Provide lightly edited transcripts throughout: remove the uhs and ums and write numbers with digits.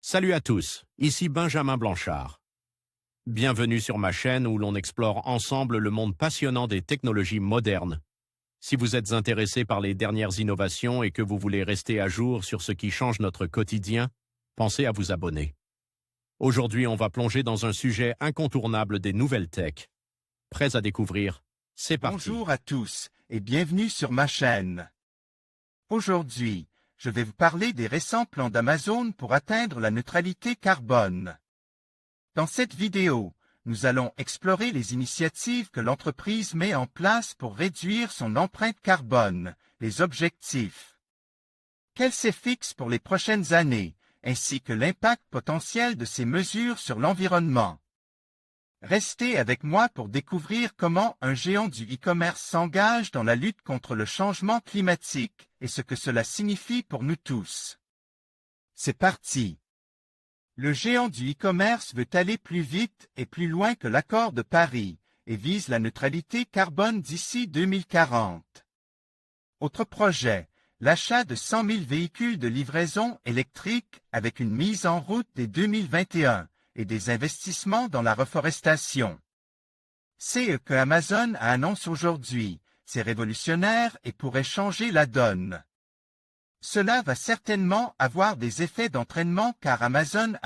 Salut à tous, ici Benjamin Blanchard. Bienvenue sur ma chaîne où l'on explore ensemble le monde passionnant des technologies modernes. Si vous êtes intéressé par les dernières innovations et que vous voulez rester à jour sur ce qui change notre quotidien, pensez à vous abonner. Aujourd'hui, on va plonger dans un sujet incontournable des nouvelles tech. Prêts à découvrir? C'est parti. Bonjour à tous et bienvenue sur ma chaîne. Aujourd'hui, je vais vous parler des récents plans d'Amazon pour atteindre la neutralité carbone. Dans cette vidéo, nous allons explorer les initiatives que l'entreprise met en place pour réduire son empreinte carbone, les objectifs qu'elle s'est fixe pour les prochaines années, ainsi que l'impact potentiel de ces mesures sur l'environnement. Restez avec moi pour découvrir comment un géant du e-commerce s'engage dans la lutte contre le changement climatique et ce que cela signifie pour nous tous. C'est parti! Le géant du e-commerce veut aller plus vite et plus loin que l'accord de Paris et vise la neutralité carbone d'ici 2040. Autre projet, l'achat de 100 000 véhicules de livraison électrique avec une mise en route dès 2021. Et des investissements dans la reforestation. C'est que Amazon annonce aujourd'hui. C'est révolutionnaire et pourrait changer la donne. Cela va certainement avoir des effets d'entraînement car Amazon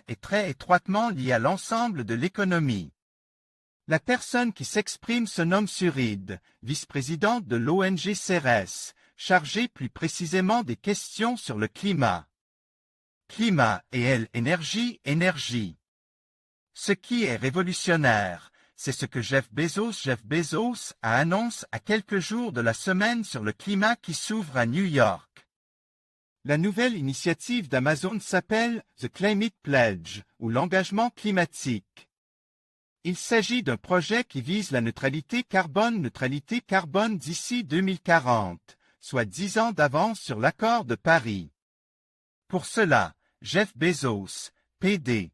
est très étroitement lié à l'ensemble de l'économie. La personne qui s'exprime se nomme Surid, vice-présidente de l'ONG CERES, chargée plus précisément des questions sur le climat. Climat et énergie. Ce qui est révolutionnaire, c'est ce que Jeff Bezos annonce à quelques jours de la semaine sur le climat qui s'ouvre à New York. La nouvelle initiative d'Amazon s'appelle The Climate Pledge, ou l'engagement climatique. Il s'agit d'un projet qui vise la neutralité carbone d'ici 2040, soit 10 ans d'avance sur l'accord de Paris. Pour cela, Jeff Bezos, PDG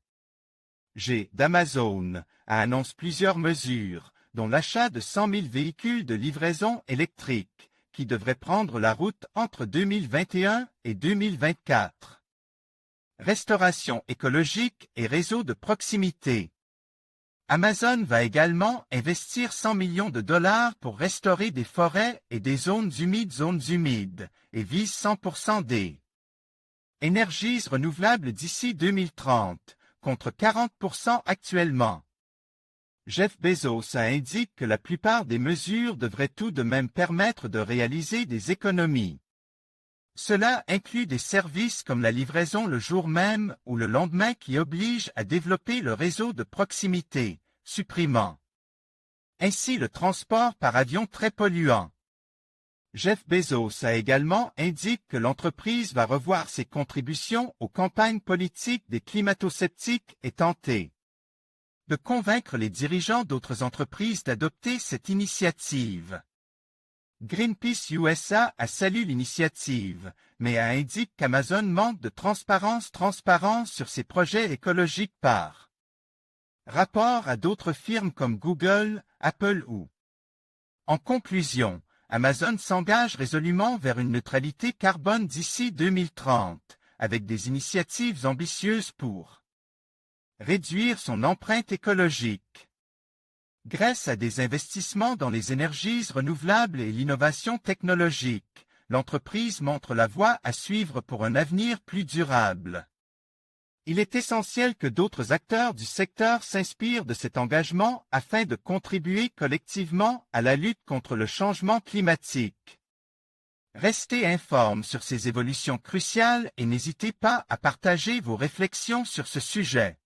d'Amazon, annonce plusieurs mesures, dont l'achat de 100 000 véhicules de livraison électrique, qui devraient prendre la route entre 2021 et 2024. Restauration écologique et réseau de proximité. Amazon va également investir 100 millions de dollars pour restaurer des forêts et des zones humides, et vise 100% des énergies renouvelables d'ici 2030, contre 40% actuellement. Jeff Bezos indique que la plupart des mesures devraient tout de même permettre de réaliser des économies. Cela inclut des services comme la livraison le jour même ou le lendemain qui obligent à développer le réseau de proximité, supprimant ainsi le transport par avion très polluant. Jeff Bezos a également indiqué que l'entreprise va revoir ses contributions aux campagnes politiques des climato-sceptiques et tenter de convaincre les dirigeants d'autres entreprises d'adopter cette initiative. Greenpeace USA a salué l'initiative, mais a indiqué qu'Amazon manque de transparence sur ses projets écologiques par rapport à d'autres firmes comme Google, Apple ou. En conclusion, Amazon s'engage résolument vers une neutralité carbone d'ici 2030, avec des initiatives ambitieuses pour réduire son empreinte écologique. Grâce à des investissements dans les énergies renouvelables et l'innovation technologique, l'entreprise montre la voie à suivre pour un avenir plus durable. Il est essentiel que d'autres acteurs du secteur s'inspirent de cet engagement afin de contribuer collectivement à la lutte contre le changement climatique. Restez informés sur ces évolutions cruciales et n'hésitez pas à partager vos réflexions sur ce sujet.